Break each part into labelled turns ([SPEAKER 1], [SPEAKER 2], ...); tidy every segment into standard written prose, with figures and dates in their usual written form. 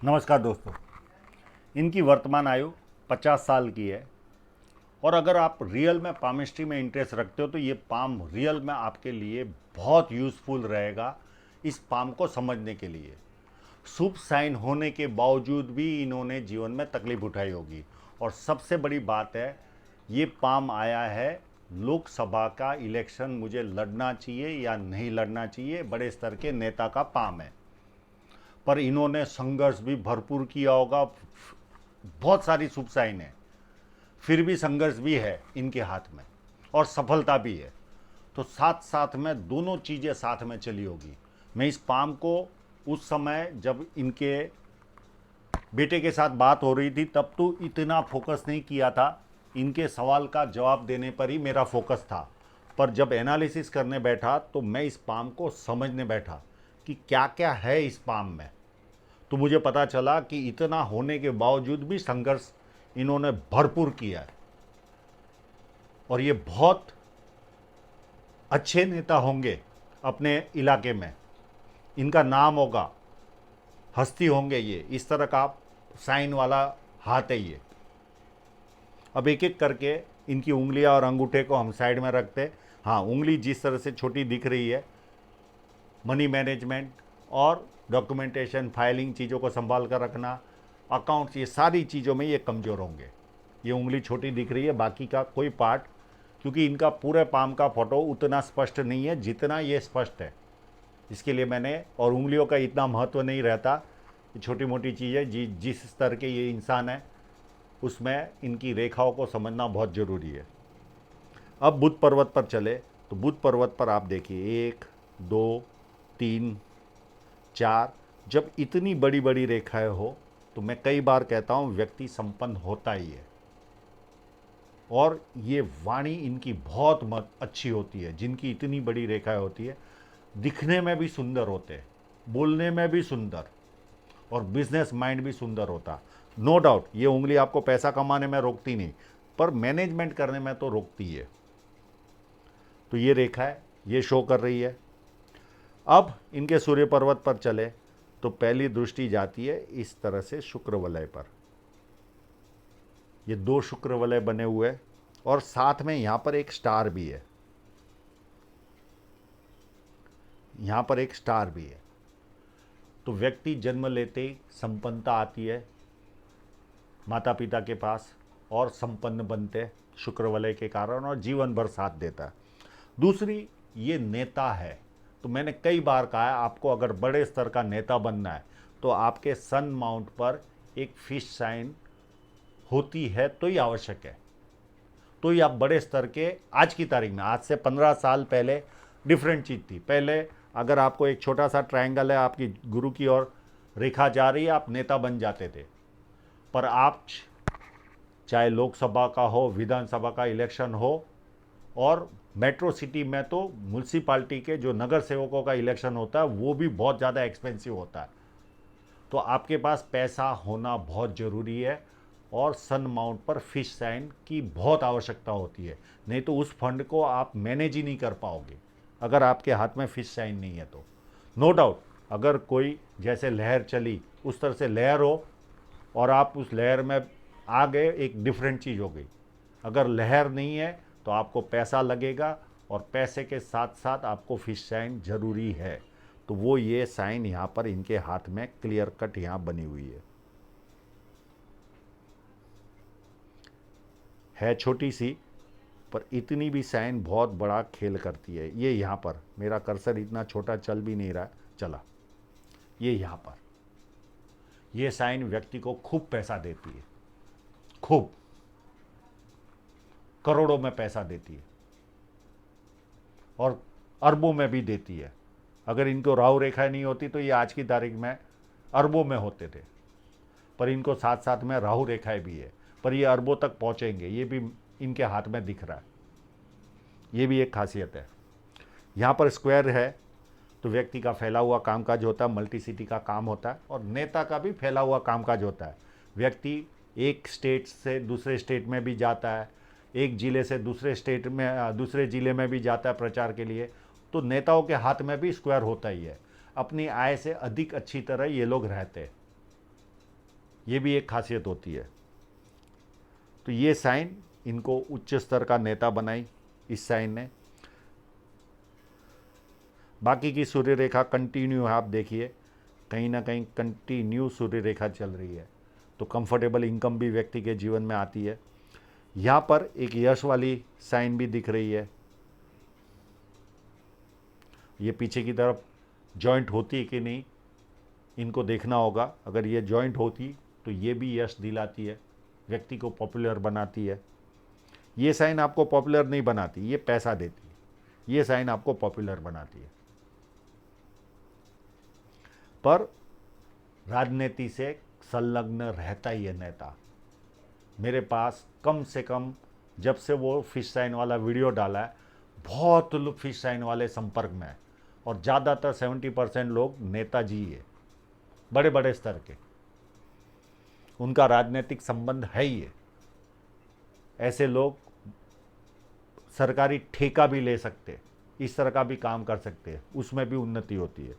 [SPEAKER 1] नमस्कार दोस्तों। इनकी वर्तमान आयु 50 साल की है। और अगर आप रियल में पामिस्ट्री में इंटरेस्ट रखते हो तो ये पाम रियल में आपके लिए बहुत यूज़फुल रहेगा इस पाम को समझने के लिए। शुभ साइन होने के बावजूद भी इन्होंने जीवन में तकलीफ उठाई होगी। और सबसे बड़ी बात है, ये पाम आया है लोकसभा का इलेक्शन मुझे लड़ना चाहिए या नहीं लड़ना चाहिए, बड़े स्तर के नेता का पाम है। पर इन्होंने संघर्ष भी भरपूर किया होगा। बहुत सारी शुभ साइन है, फिर भी संघर्ष भी है इनके हाथ में और सफलता भी है। तो साथ साथ में दोनों चीज़ें साथ में चली होगी। मैं इस पाम को उस समय जब इनके बेटे के साथ बात हो रही थी तब तो इतना फोकस नहीं किया था, इनके सवाल का जवाब देने पर ही मेरा फोकस था। पर जब एनालिसिस करने बैठा तो मैं इस पाम को समझने बैठा कि क्या क्या है इस पाम में। तो मुझे पता चला कि इतना होने के बावजूद भी संघर्ष इन्होंने भरपूर किया है और ये बहुत अच्छे नेता होंगे अपने इलाके में। इनका नाम होगा, हस्ती होंगे ये, इस तरह का साइन वाला हाथ है ये। अब एक एक करके इनकी उंगलियां और अंगूठे को हम साइड में रखते। हाँ, उंगली जिस तरह से छोटी दिख रही है, मनी मैनेजमेंट और डॉक्यूमेंटेशन फाइलिंग चीज़ों को संभाल कर रखना, अकाउंट्स, ये सारी चीज़ों में ये कमज़ोर होंगे। ये उंगली छोटी दिख रही है, बाकी का कोई पार्ट, क्योंकि इनका पूरे पाम का फोटो उतना स्पष्ट नहीं है जितना ये स्पष्ट है। इसके लिए मैंने, और उंगलियों का इतना महत्व नहीं रहता, छोटी मोटी चीज़ें जिस स्तर के ये इंसान है उसमें इनकी रेखाओं को समझना बहुत ज़रूरी है। अब बुद्ध पर्वत पर चले तो बुद्ध पर्वत पर आप देखिए 1 2 3 4, जब इतनी बड़ी बड़ी रेखाएं हो तो मैं कई बार कहता हूँ व्यक्ति संपन्न होता ही है। और ये वाणी इनकी बहुत अच्छी होती है, जिनकी इतनी बड़ी रेखाएं होती है, दिखने में भी सुंदर होते हैं, बोलने में भी सुंदर, और बिजनेस माइंड भी सुंदर होता। नो डाउट ये उंगली आपको पैसा कमाने में रोकती नहीं, पर मैनेजमेंट करने में तो रोकती है। तो ये रेखा है, ये शो कर रही है। अब इनके सूर्य पर्वत पर चले तो पहली दृष्टि जाती है इस तरह से शुक्र वलय पर। ये 2 शुक्र वलय बने हुए हैं और साथ में यहां पर एक स्टार भी है, यहां पर एक स्टार भी है। तो व्यक्ति जन्म लेते ही संपन्नता आती है माता पिता के पास और संपन्न बनते शुक्र वलय के कारण, और जीवन भर साथ देता है। दूसरी, ये नेता है। तो मैंने कई बार कहा है, आपको अगर बड़े स्तर का नेता बनना है तो आपके सन माउंट पर एक फिश साइन होती है तो ही आवश्यक है। तो ही आप बड़े स्तर के, आज की तारीख में, आज से 15 साल पहले डिफरेंट चीज़ थी। पहले अगर आपको एक छोटा सा ट्रायंगल है, आपकी गुरु की ओर रेखा जा रही है, आप नेता बन जाते थे। पर आप, चाहे लोकसभा का हो, विधानसभा का इलेक्शन हो, और मेट्रो सिटी में तो म्यूनसिपाल्टी के जो नगर सेवकों का इलेक्शन होता है वो भी बहुत ज़्यादा एक्सपेंसिव होता है। तो आपके पास पैसा होना बहुत ज़रूरी है और सन माउंट पर फिश साइन की बहुत आवश्यकता होती है। नहीं तो उस फंड को आप मैनेज ही नहीं कर पाओगे अगर आपके हाथ में फिश साइन नहीं है तो। नो डाउट अगर कोई जैसे लहर चली उस तरह से लहर हो और आप उस लहर में आ गए, एक डिफरेंट चीज़ हो गई। अगर लहर नहीं है तो आपको पैसा लगेगा और पैसे के साथ साथ आपको फिश साइन जरूरी है। तो वो ये साइन यहाँ पर इनके हाथ में क्लियर कट यहाँ बनी हुई है छोटी सी, पर इतनी भी साइन बहुत बड़ा खेल करती है। ये यहाँ पर मेरा कर्सर इतना छोटा चल भी नहीं रहा, चला। ये यहाँ पर ये साइन व्यक्ति को खूब पैसा देती है, खूब करोड़ों में पैसा देती है और अरबों में भी देती है। अगर इनको राहु रेखा नहीं होती तो ये आज की तारीख में अरबों में होते थे, पर इनको साथ साथ में राहु रेखाएं भी है, पर ये अरबों तक पहुंचेंगे, ये भी इनके हाथ में दिख रहा है। ये भी एक खासियत है। यहाँ पर स्क्वायर है तो व्यक्ति का फैला हुआ कामकाज होता है, मल्टी सिटी का काम होता है, और नेता का भी फैला हुआ कामकाज होता है। व्यक्ति एक स्टेट से दूसरे स्टेट में भी जाता है, एक ज़िले से दूसरे स्टेट में, दूसरे ज़िले में भी जाता है प्रचार के लिए। तो नेताओं के हाथ में भी स्क्वायर होता ही है। अपनी आय से अधिक अच्छी तरह ये लोग रहते हैं। ये भी एक खासियत होती है। तो ये साइन इनको उच्च स्तर का नेता बनाई इस साइन ने। बाकी की सूर्य रेखा कंटिन्यू है, आप देखिए कहीं ना कहीं कंटिन्यू सूर्य रेखा चल रही है। तो कंफर्टेबल इनकम भी व्यक्ति के जीवन में आती है। यहाँ पर एक यश वाली साइन भी दिख रही है। ये पीछे की तरफ जॉइंट होती है कि नहीं, इनको देखना होगा। अगर ये जॉइंट होती तो ये भी यश दिलाती है, व्यक्ति को पॉपुलर बनाती है। ये साइन आपको पॉपुलर नहीं बनाती, ये पैसा देती है। ये साइन आपको पॉपुलर बनाती है। पर राजनीति से संलग्न रहता ही है नेता। मेरे पास कम से कम जब से वो फिश साइन वाला वीडियो डाला है, बहुत लोग फिश साइन वाले संपर्क में है, और ज़्यादातर 70% लोग नेताजी है, बड़े बड़े स्तर के। उनका राजनीतिक संबंध है ही है। ऐसे लोग सरकारी ठेका भी ले सकते, इस तरह का भी काम कर सकते हैं, उसमें भी उन्नति होती है।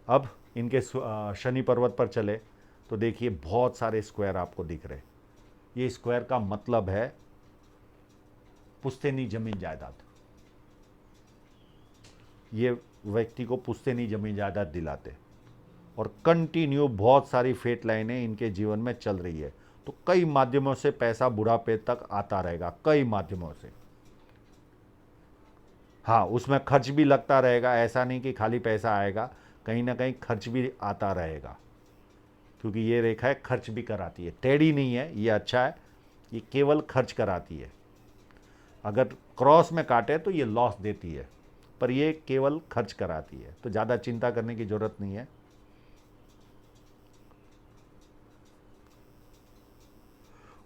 [SPEAKER 1] अब इनके शनि पर्वत पर चले तो देखिए बहुत सारे स्क्वायर आपको दिख रहे। ये स्क्वायर का मतलब है पुश्तैनी जमीन जायदाद। ये व्यक्ति को पुश्तैनी जमीन जायदाद दिलाते, और कंटिन्यू बहुत सारी फेट लाइनें इनके जीवन में चल रही है। तो कई माध्यमों से पैसा बुढ़ापे तक आता रहेगा, कई माध्यमों से। हाँ, उसमें खर्च भी लगता रहेगा, ऐसा नहीं कि खाली पैसा आएगा, कहीं ना कहीं खर्च भी आता रहेगा, क्योंकि ये रेखा है खर्च भी कराती है। टेढ़ी नहीं है, ये अच्छा है, ये केवल खर्च कराती है। अगर क्रॉस में काटे तो ये लॉस देती है, पर ये केवल खर्च कराती है, तो ज़्यादा चिंता करने की ज़रूरत नहीं है।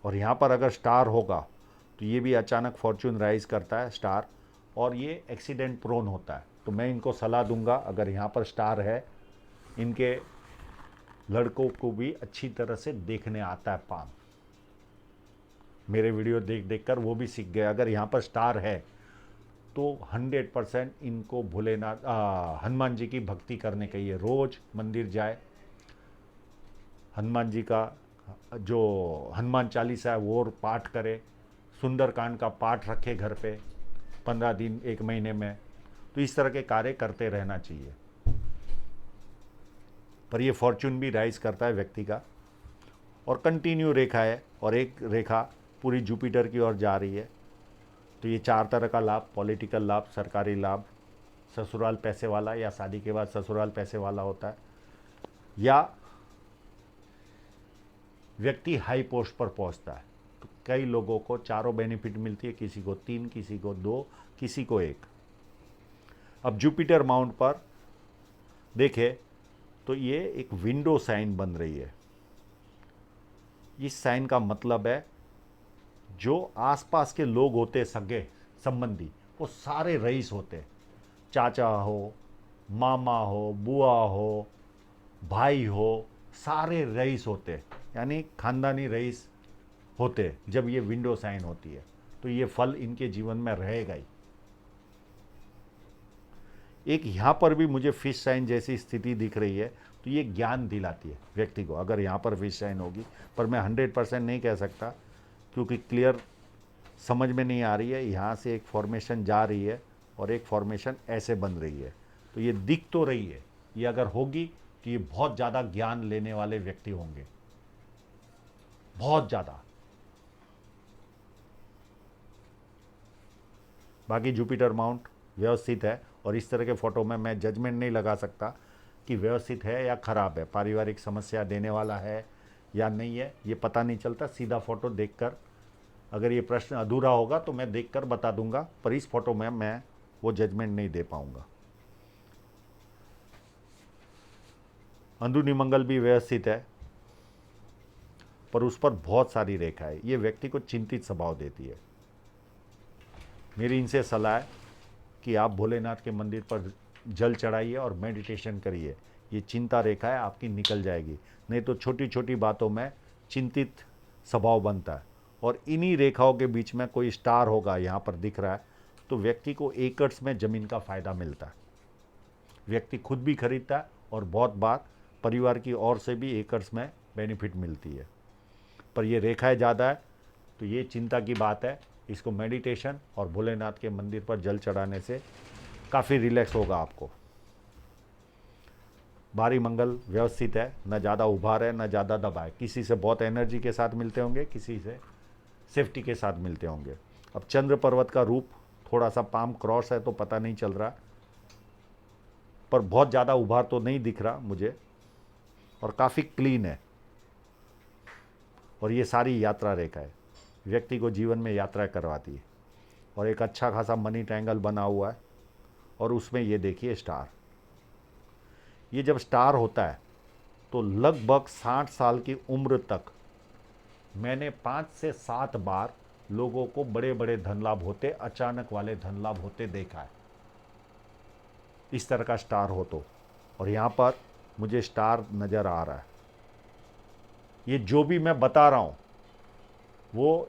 [SPEAKER 1] और यहाँ पर अगर स्टार होगा तो ये भी अचानक फॉर्च्यून राइज करता है स्टार, और ये एक्सीडेंट प्रोन होता है। तो मैं इनको सलाह दूंगा, अगर यहाँ पर स्टार है, इनके लड़कों को भी अच्छी तरह से देखने आता है पाम। मेरे वीडियो देख देख कर वो भी सीख गए। अगर यहाँ पर स्टार है तो 100% इनको भोलेनाथ हनुमान जी की भक्ति करने के लिए रोज मंदिर जाए, हनुमान जी का जो हनुमान चालीसा है वो पाठ करे, सुंदरकांड का पाठ रखे घर पे 15 दिन 1 महीने में। तो इस तरह के कार्य करते रहना चाहिए। पर ये फॉर्च्यून भी राइज करता है व्यक्ति का, और कंटिन्यू रेखा है, और एक रेखा पूरी जुपिटर की ओर जा रही है। तो ये 4 तरह का लाभ, पॉलिटिकल लाभ, सरकारी लाभ, ससुराल पैसे वाला या शादी के बाद ससुराल पैसे वाला होता है, या व्यक्ति हाई पोस्ट पर पहुंचता है। तो कई लोगों को चारों बेनिफिट मिलती है, किसी को 3, किसी को 2, किसी को 1। अब जुपिटर माउंट पर देखें तो ये एक विंडो साइन बन रही है। इस साइन का मतलब है जो आसपास के लोग होते, सगे संबंधी, वो सारे रईस होते। चाचा हो, मामा हो, बुआ हो, भाई हो, सारे रईस होते, यानी खानदानी रईस होते जब ये विंडो साइन होती है। तो ये फल इनके जीवन में रहेगा ही। एक यहाँ पर भी मुझे फिश साइन जैसी स्थिति दिख रही है, तो ये ज्ञान दिलाती है व्यक्ति को, अगर यहाँ पर फिश साइन होगी। पर मैं 100% नहीं कह सकता, क्योंकि क्लियर समझ में नहीं आ रही है। यहाँ से एक फॉर्मेशन जा रही है और एक फॉर्मेशन ऐसे बन रही है, तो ये दिख तो रही है। ये अगर होगी तो ये बहुत ज़्यादा ज्ञान लेने वाले व्यक्ति होंगे, बहुत ज़्यादा। बाकी जुपिटर माउंट व्यवस्थित है, और इस तरह के फ़ोटो में मैं जजमेंट नहीं लगा सकता कि व्यवस्थित है या ख़राब है, पारिवारिक समस्या देने वाला है या नहीं है, ये पता नहीं चलता सीधा फ़ोटो देखकर। अगर ये प्रश्न अधूरा होगा तो मैं देखकर बता दूंगा, पर इस फ़ोटो में मैं वो जजमेंट नहीं दे पाऊंगा। अंदरूनी मंगल भी व्यवस्थित है, पर उस पर बहुत सारी रेखा है। ये व्यक्ति को चिंतित स्वभाव देती है। मेरी इनसे सलाह है कि आप भोलेनाथ के मंदिर पर जल चढ़ाइए और मेडिटेशन करिए। ये चिंता रेखा है आपकी निकल जाएगी, नहीं तो छोटी छोटी बातों में चिंतित स्वभाव बनता है। और इन्हीं रेखाओं के बीच में कोई स्टार होगा, यहाँ पर दिख रहा है, तो व्यक्ति को एकर्स में ज़मीन का फ़ायदा मिलता है। व्यक्ति खुद भी खरीदता है और बहुत बार परिवार की ओर से भी एकर्स में बेनिफिट मिलती है। पर ये रेखाएं ज़्यादा है तो ये चिंता की बात है। इसको मेडिटेशन और भोलेनाथ के मंदिर पर जल चढ़ाने से काफ़ी रिलैक्स होगा आपको। भारी मंगल व्यवस्थित है, न ज़्यादा उभार है न ज़्यादा दबा है। किसी से बहुत एनर्जी के साथ मिलते होंगे, किसी से सेफ्टी के साथ मिलते होंगे। अब चंद्र पर्वत का रूप थोड़ा सा पाम क्रॉस है तो पता नहीं चल रहा, पर बहुत ज़्यादा उभार तो नहीं दिख रहा मुझे, और काफ़ी क्लीन है। और ये सारी यात्रा रेखा है, व्यक्ति को जीवन में यात्रा करवाती है। और एक अच्छा खासा मनी ट्रायंगल बना हुआ है, और उसमें ये देखिए स्टार। ये जब स्टार होता है तो लगभग 60 साल की उम्र तक मैंने 5 से 7 बार लोगों को बड़े बड़े धन लाभ होते, अचानक वाले धन लाभ होते देखा है, इस तरह का स्टार हो तो। और यहाँ पर मुझे स्टार नज़र आ रहा है। ये जो भी मैं बता रहा हूँ वो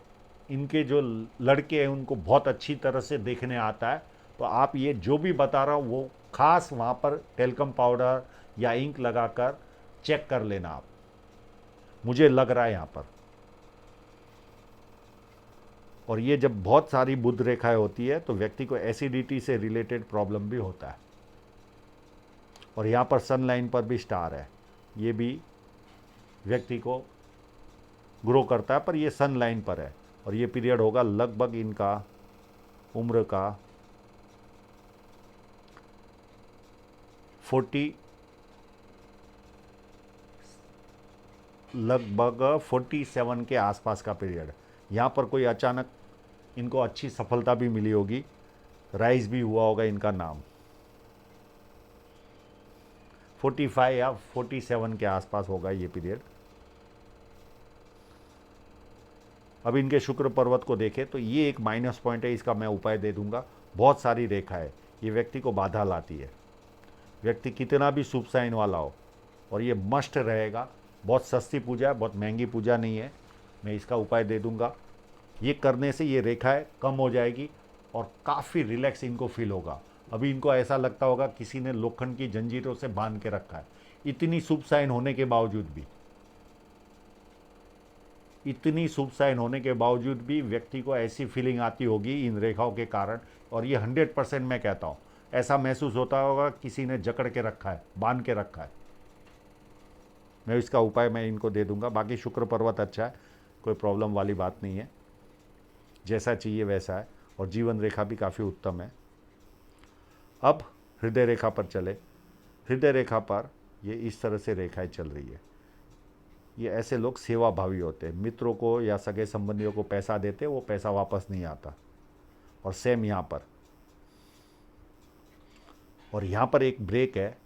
[SPEAKER 1] इनके जो लड़के हैं उनको बहुत अच्छी तरह से देखने आता है। तो आप ये जो भी बता रहा हूँ वो खास वहाँ पर टेल्कम पाउडर या इंक लगाकर चेक कर लेना आप। मुझे लग रहा है यहाँ पर। और ये जब बहुत सारी बुध रेखाएं होती है तो व्यक्ति को एसिडिटी से रिलेटेड प्रॉब्लम भी होता है। और यहाँ पर सन लाइन पर भी स्टार है, ये भी व्यक्ति को ग्रो करता है, पर ये सन लाइन पर है। और ये पीरियड होगा लगभग इनका उम्र का 47 के आसपास का पीरियड। यहाँ पर कोई अचानक इनको अच्छी सफलता भी मिली होगी, राइज भी हुआ होगा इनका नाम। 45 या 47 के आसपास होगा ये पीरियड। अब इनके शुक्र पर्वत को देखें तो ये एक माइनस पॉइंट है, इसका मैं उपाय दे दूंगा। बहुत सारी रेखा है, ये व्यक्ति को बाधा लाती है। व्यक्ति कितना भी शुभ साइन वाला हो, और ये मस्ट रहेगा। बहुत सस्ती पूजा है, बहुत महंगी पूजा नहीं है, मैं इसका उपाय दे दूंगा। ये करने से ये रेखाएं कम हो जाएगी और काफ़ी रिलैक्स इनको फील होगा। अभी इनको ऐसा लगता होगा किसी ने लोखंड की जंजीरों से बांध के रखा है। इतनी शुभ साइन होने के बावजूद भी, व्यक्ति को ऐसी फीलिंग आती होगी इन रेखाओं के कारण। और ये 100% मैं कहता हूँ, ऐसा महसूस होता होगा किसी ने जकड़ के रखा है, बांध के रखा है। मैं इसका उपाय मैं इनको दे दूंगा। बाकी शुक्र पर्वत अच्छा है, कोई प्रॉब्लम वाली बात नहीं है, जैसा चाहिए वैसा है। और जीवन रेखा भी काफ़ी उत्तम है। अब हृदय रेखा पर चले। हृदय रेखा पर ये इस तरह से रेखाएं चल रही है। ये ऐसे लोग सेवा भावी होते हैं, मित्रों को या सगे संबंधियों को पैसा देते, वो पैसा वापस नहीं आता। और सेम यहाँ पर। और यहाँ पर एक ब्रेक है।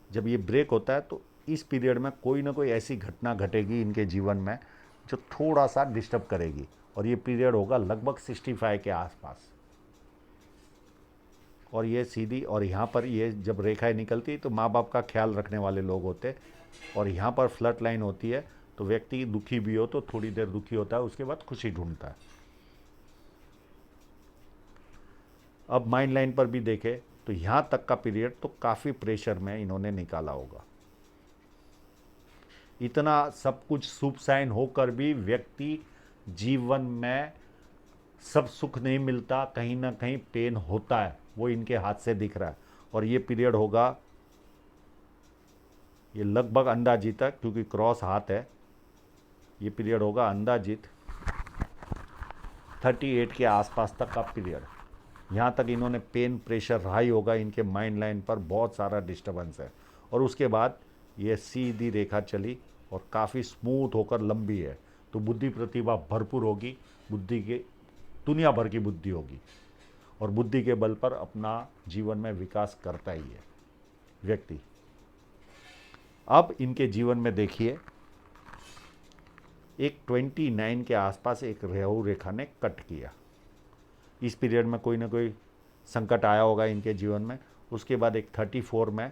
[SPEAKER 1] जब ये ब्रेक होता है तो इस पीरियड में कोई ना कोई ऐसी घटना घटेगी इनके जीवन में जो थोड़ा सा डिस्टर्ब करेगी। और ये पीरियड होगा लगभग 65 के आसपास। और ये सीधी, और यहाँ पर ये जब रेखाएं निकलती तो माँ बाप का ख्याल रखने वाले लोग होते। और यहाँ पर फ्लड लाइन होती है तो व्यक्ति दुखी भी हो तो थोड़ी देर दुखी होता है, उसके बाद खुशी ढूंढता है। अब माइंड लाइन पर भी देखें तो यहाँ तक का पीरियड तो काफ़ी प्रेशर में इन्होंने निकाला होगा। इतना सब कुछ शुभ साइन होकर भी व्यक्ति जीवन में सब सुख नहीं मिलता, कहीं ना कहीं पेन होता है, वो इनके हाथ से दिख रहा है। और ये पीरियड होगा, ये लगभग अंदाजित है क्योंकि क्रॉस हाथ है, ये पीरियड होगा अंदाजित 38 के आसपास तक का पीरियड। यहाँ तक इन्होंने पेन प्रेशर रहा ही होगा, इनके माइंड लाइन पर बहुत सारा डिस्टर्बेंस है। और उसके बाद ये सीधी रेखा चली और काफ़ी स्मूथ होकर लंबी है। तो बुद्धि प्रतिभा भरपूर होगी, बुद्धि के दुनिया भर की बुद्धि होगी, और बुद्धि के बल पर अपना जीवन में विकास करता ही है व्यक्ति। अब इनके जीवन में देखिए, एक 29 के आसपास एक राहु रेखा ने कट किया। इस पीरियड में कोई ना कोई संकट आया होगा इनके जीवन में। उसके बाद एक 34 में,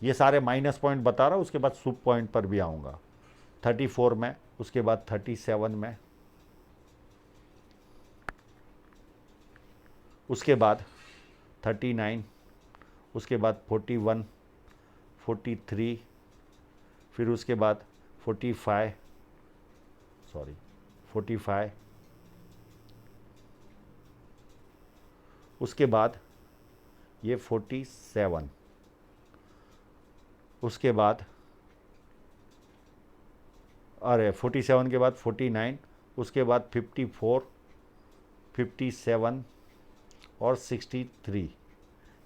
[SPEAKER 1] ये सारे माइनस पॉइंट बता रहा हूँ, उसके बाद शुभ पॉइंट पर भी आऊँगा। 34 में, उसके बाद 37 में, उसके बाद 39, उसके बाद 41, 43, फिर उसके बाद 45, उसके बाद ये 47, उसके बाद 47 के बाद 49, उसके बाद 54, 57 और 63।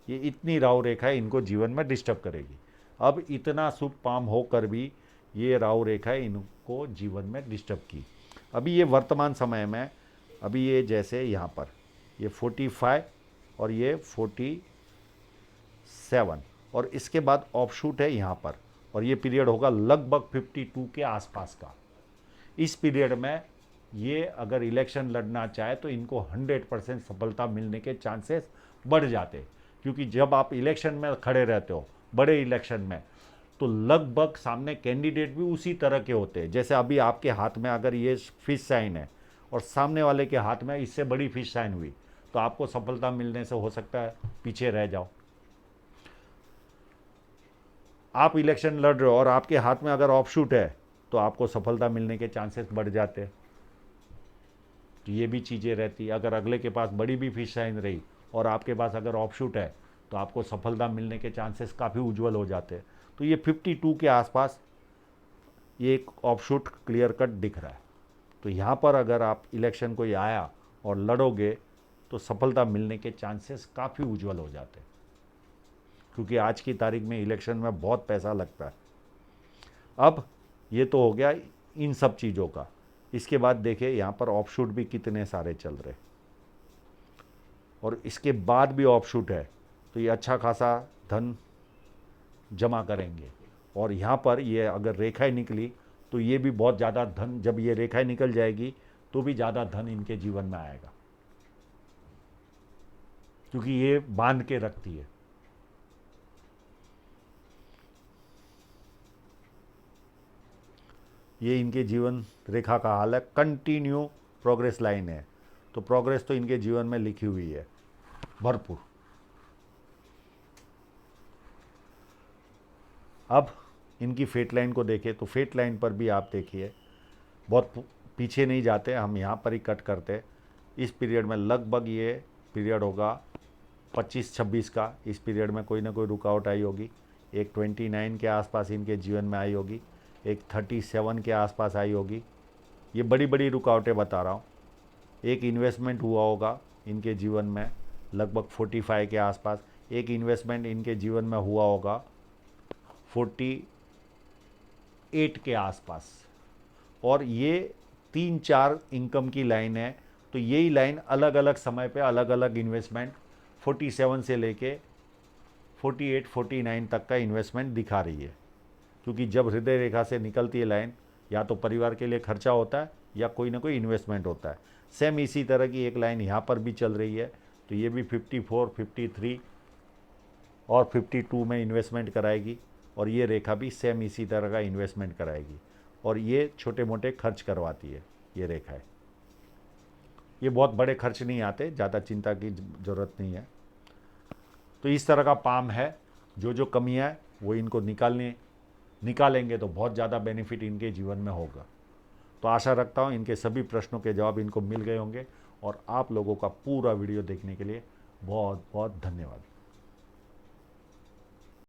[SPEAKER 1] ये इतनी राहु रेखा है, इनको जीवन में डिस्टर्ब करेगी। अब इतना शुभ पाम होकर भी ये राहु रेखा इनको जीवन में डिस्टर्ब की। अभी ये वर्तमान समय में, अभी ये जैसे यहाँ पर ये 45 और ये 47 और इसके बाद ऑफशूट है यहाँ पर, और ये पीरियड होगा लगभग 52 के आसपास का। इस पीरियड में ये अगर इलेक्शन लड़ना चाहे तो इनको 100% सफलता मिलने के चांसेस बढ़ जाते, क्योंकि जब आप इलेक्शन में खड़े रहते हो, बड़े इलेक्शन में, तो लगभग सामने कैंडिडेट भी उसी तरह के होते हैं। जैसे अभी आपके हाथ में अगर ये फिश साइन है और सामने वाले के हाथ में इससे बड़ी फिश साइन हुई, तो आपको सफलता मिलने से हो सकता है पीछे रह जाओ। आप इलेक्शन लड़ रहे हो और आपके हाथ में अगर ऑफशूट है तो आपको सफलता मिलने के चांसेस बढ़ जाते हैं। तो ये भी चीज़ें रहती। अगर अगले के पास बड़ी भी फिश साइन रही और आपके पास अगर ऑफशूट है तो आपको सफलता मिलने के चांसेस काफ़ी उज्जवल हो जाते हैं। तो ये 52 के आसपास ये एक ऑफशूट क्लियर कट दिख रहा है। तो यहाँ पर अगर आप इलेक्शन कोई आया और लड़ोगे तो सफलता मिलने के चांसेस काफ़ी उज्जवल हो जाते हैं, क्योंकि आज की तारीख में इलेक्शन में बहुत पैसा लगता है। अब ये तो हो गया इन सब चीज़ों का। इसके बाद देखिए यहाँ पर ऑफशूट भी कितने सारे चल रहे, और इसके बाद भी ऑफशूट है, तो ये अच्छा खासा धन जमा करेंगे। और यहाँ पर ये अगर रेखाएं निकली तो ये भी बहुत ज़्यादा धन, जब ये रेखाएं निकल जाएगी तो भी ज़्यादा धन इनके जीवन में आएगा, क्योंकि ये बांध के रखती है। ये इनके जीवन रेखा का हाल है। कंटिन्यू प्रोग्रेस लाइन है, तो प्रोग्रेस तो इनके जीवन में लिखी हुई है भरपूर। अब इनकी फेट लाइन को देखें तो फेट लाइन पर भी आप देखिए बहुत पीछे नहीं जाते, हम यहाँ पर ही कट करते। इस पीरियड में लगभग ये पीरियड होगा 25-26 का। इस पीरियड में कोई ना कोई रुकावट आई होगी। एक 29 के आसपास इनके जीवन में आई होगी, एक 37 के आसपास आई होगी। ये बड़ी बड़ी रुकावटें बता रहा हूँ। एक इन्वेस्टमेंट हुआ होगा इनके जीवन में लगभग 45 के आसपास। एक इन्वेस्टमेंट इनके जीवन में हुआ होगा 48 के आसपास। और ये 3-4 इनकम की लाइन है, तो यही लाइन अलग अलग समय पे अलग अलग इन्वेस्टमेंट 47 से लेके 48-49 तक का इन्वेस्टमेंट दिखा रही है। क्योंकि जब हृदय रेखा से निकलती है लाइन, या तो परिवार के लिए खर्चा होता है या कोई ना कोई इन्वेस्टमेंट होता है। सेम इसी तरह की एक लाइन यहाँ पर भी चल रही है, तो ये भी 54, 53 और 52 में इन्वेस्टमेंट कराएगी, और ये रेखा भी सेम इसी तरह का इन्वेस्टमेंट कराएगी, और ये छोटे मोटे खर्च करवाती है ये रेखा है। ये बहुत बड़े खर्च नहीं आते, ज़्यादा चिंता की ज़रूरत नहीं है। तो इस तरह का पाम है। जो जो कमियाँ है वो इनको निकालेंगे तो बहुत ज़्यादा बेनिफिट इनके जीवन में होगा। तो आशा रखता हूँ इनके सभी प्रश्नों के जवाब इनको मिल गए होंगे, और आप लोगों का पूरा वीडियो देखने के लिए बहुत बहुत धन्यवाद।